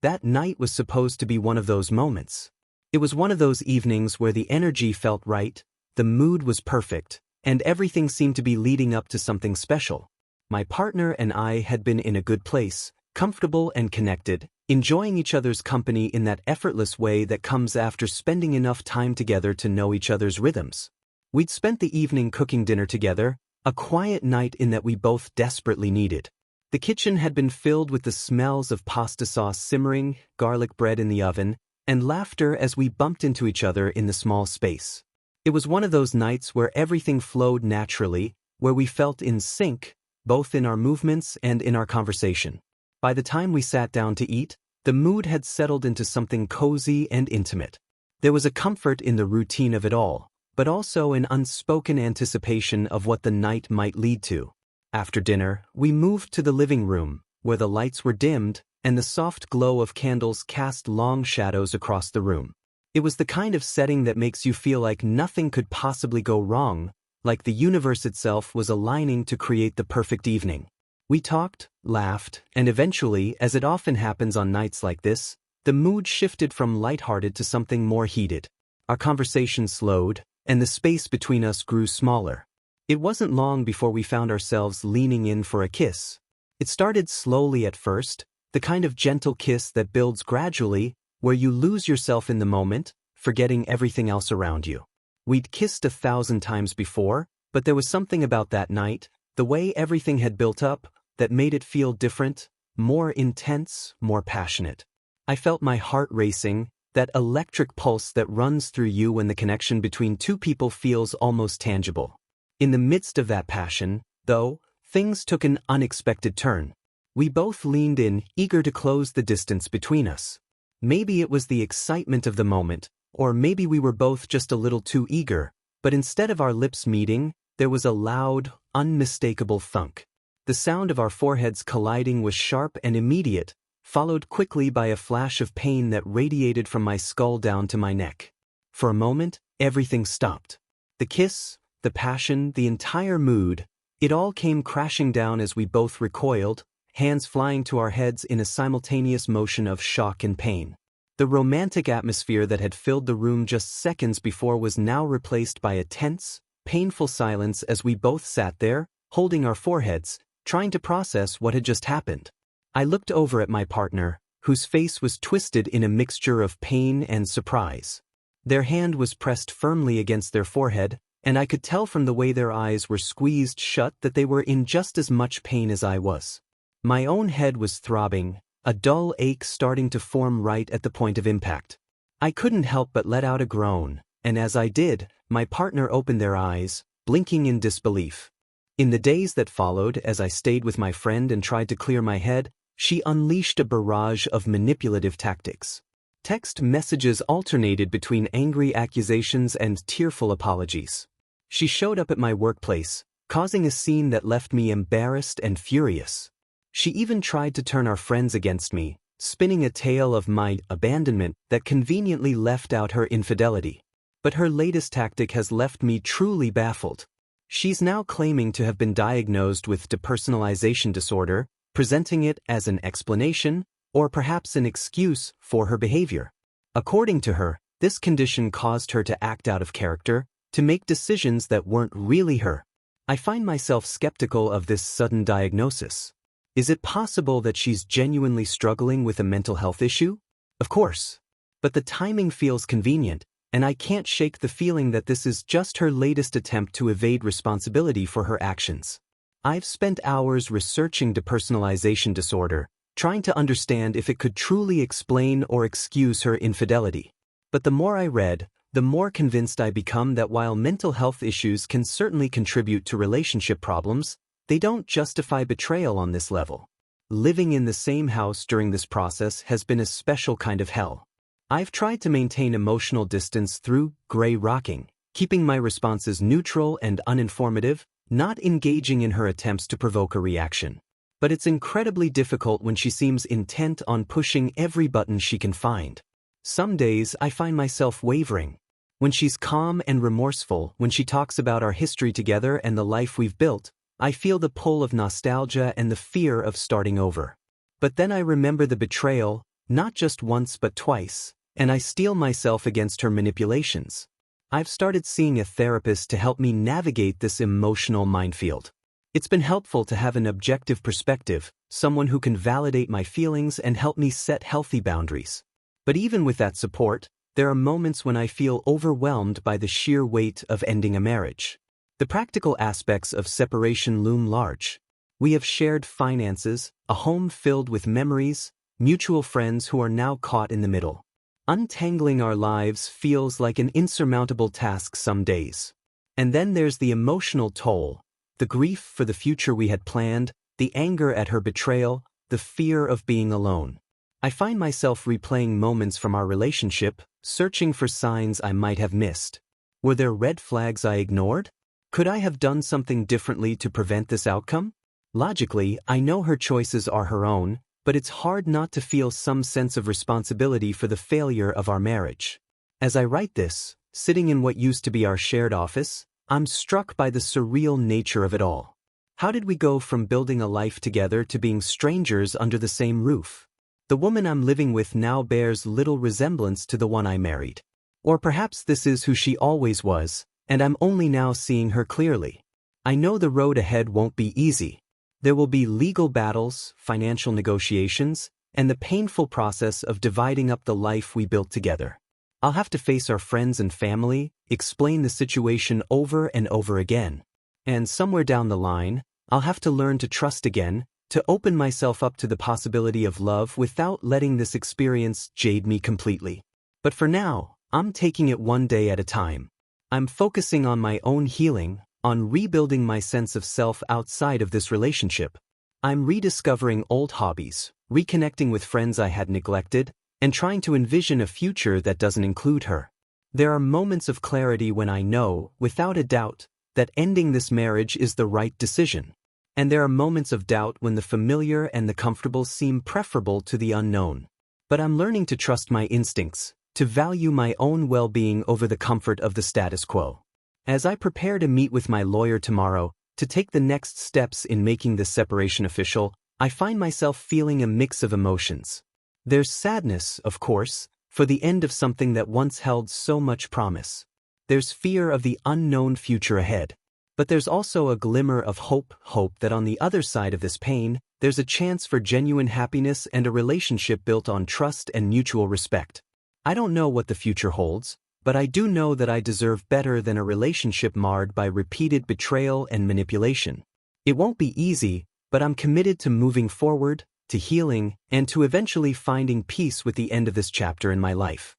That night was supposed to be one of those moments. It was one of those evenings where the energy felt right, the mood was perfect, and everything seemed to be leading up to something special. My partner and I had been in a good place, comfortable and connected, enjoying each other's company in that effortless way that comes after spending enough time together to know each other's rhythms. We'd spent the evening cooking dinner together, a quiet night in that we both desperately needed. The kitchen had been filled with the smells of pasta sauce simmering, garlic bread in the oven, and laughter as we bumped into each other in the small space. It was one of those nights where everything flowed naturally, where we felt in sync, both in our movements and in our conversation. By the time we sat down to eat, the mood had settled into something cozy and intimate. There was a comfort in the routine of it all, but also an unspoken anticipation of what the night might lead to. After dinner, we moved to the living room, where the lights were dimmed and the soft glow of candles cast long shadows across the room. It was the kind of setting that makes you feel like nothing could possibly go wrong, like the universe itself was aligning to create the perfect evening. We talked, laughed, and eventually, as it often happens on nights like this, the mood shifted from lighthearted to something more heated. Our conversation slowed, and the space between us grew smaller. It wasn't long before we found ourselves leaning in for a kiss. It started slowly at first, the kind of gentle kiss that builds gradually, where you lose yourself in the moment, forgetting everything else around you. We'd kissed 1,000 times before, but there was something about that night, the way everything had built up, that made it feel different, more intense, more passionate. I felt my heart racing, that electric pulse that runs through you when the connection between two people feels almost tangible. In the midst of that passion, though, things took an unexpected turn. We both leaned in, eager to close the distance between us. Maybe it was the excitement of the moment, or maybe we were both just a little too eager, but instead of our lips meeting, there was a loud, unmistakable thunk. The sound of our foreheads colliding was sharp and immediate, followed quickly by a flash of pain that radiated from my skull down to my neck. For a moment, everything stopped. The kiss, the passion, the entire mood, it all came crashing down as we both recoiled, hands flying to our heads in a simultaneous motion of shock and pain. The romantic atmosphere that had filled the room just seconds before was now replaced by a tense, painful silence as we both sat there, holding our foreheads, trying to process what had just happened. I looked over at my partner, whose face was twisted in a mixture of pain and surprise. Their hand was pressed firmly against their forehead, and I could tell from the way their eyes were squeezed shut that they were in just as much pain as I was. My own head was throbbing, a dull ache starting to form right at the point of impact. I couldn't help but let out a groan, and as I did, my partner opened their eyes, blinking in disbelief. In the days that followed, as I stayed with my friend and tried to clear my head, she unleashed a barrage of manipulative tactics. Text messages alternated between angry accusations and tearful apologies. She showed up at my workplace, causing a scene that left me embarrassed and furious. She even tried to turn our friends against me, spinning a tale of my abandonment that conveniently left out her infidelity. But her latest tactic has left me truly baffled. She's now claiming to have been diagnosed with depersonalization disorder, presenting it as an explanation, or perhaps an excuse for her behavior. According to her, this condition caused her to act out of character, to make decisions that weren't really her. I find myself skeptical of this sudden diagnosis. Is it possible that she's genuinely struggling with a mental health issue? Of course. But the timing feels convenient, and I can't shake the feeling that this is just her latest attempt to evade responsibility for her actions. I've spent hours researching depersonalization disorder, trying to understand if it could truly explain or excuse her infidelity. But the more I read, the more convinced I become that while mental health issues can certainly contribute to relationship problems, they don't justify betrayal on this level. Living in the same house during this process has been a special kind of hell. I've tried to maintain emotional distance through gray rocking, keeping my responses neutral and uninformative, not engaging in her attempts to provoke a reaction. But it's incredibly difficult when she seems intent on pushing every button she can find. Some days I find myself wavering. When she's calm and remorseful, when she talks about our history together and the life we've built, I feel the pull of nostalgia and the fear of starting over. But then I remember the betrayal, Not just once but twice, and I steel myself against her manipulations. I've started seeing a therapist to help me navigate this emotional minefield. It's been helpful to have an objective perspective, someone who can validate my feelings and help me set healthy boundaries. But even with that support, there are moments when I feel overwhelmed by the sheer weight of ending a marriage. The practical aspects of separation loom large. We have shared finances, a home filled with memories, mutual friends who are now caught in the middle. Untangling our lives feels like an insurmountable task some days. And then there's the emotional toll, the grief for the future we had planned, the anger at her betrayal, the fear of being alone. I find myself replaying moments from our relationship, searching for signs I might have missed. Were there red flags I ignored? Could I have done something differently to prevent this outcome? Logically, I know her choices are her own, but it's hard not to feel some sense of responsibility for the failure of our marriage. As I write this, sitting in what used to be our shared office, I'm struck by the surreal nature of it all. How did we go from building a life together to being strangers under the same roof? The woman I'm living with now bears little resemblance to the one I married. Or perhaps this is who she always was, and I'm only now seeing her clearly. I know the road ahead won't be easy. There will be legal battles, financial negotiations, and the painful process of dividing up the life we built together. I'll have to face our friends and family, explain the situation over and over again. And somewhere down the line, I'll have to learn to trust again, to open myself up to the possibility of love without letting this experience jade me completely. But for now, I'm taking it one day at a time. I'm focusing on my own healing, on rebuilding my sense of self outside of this relationship. I'm rediscovering old hobbies, reconnecting with friends I had neglected, and trying to envision a future that doesn't include her. There are moments of clarity when I know, without a doubt, that ending this marriage is the right decision. And there are moments of doubt when the familiar and the comfortable seem preferable to the unknown. But I'm learning to trust my instincts, to value my own well-being over the comfort of the status quo. As I prepare to meet with my lawyer tomorrow, to take the next steps in making this separation official, I find myself feeling a mix of emotions. There's sadness, of course, for the end of something that once held so much promise. There's fear of the unknown future ahead. But there's also a glimmer of hope that on the other side of this pain, there's a chance for genuine happiness and a relationship built on trust and mutual respect. I don't know what the future holds, but I do know that I deserve better than a relationship marred by repeated betrayal and manipulation. It won't be easy, but I'm committed to moving forward, to healing, and to eventually finding peace with the end of this chapter in my life.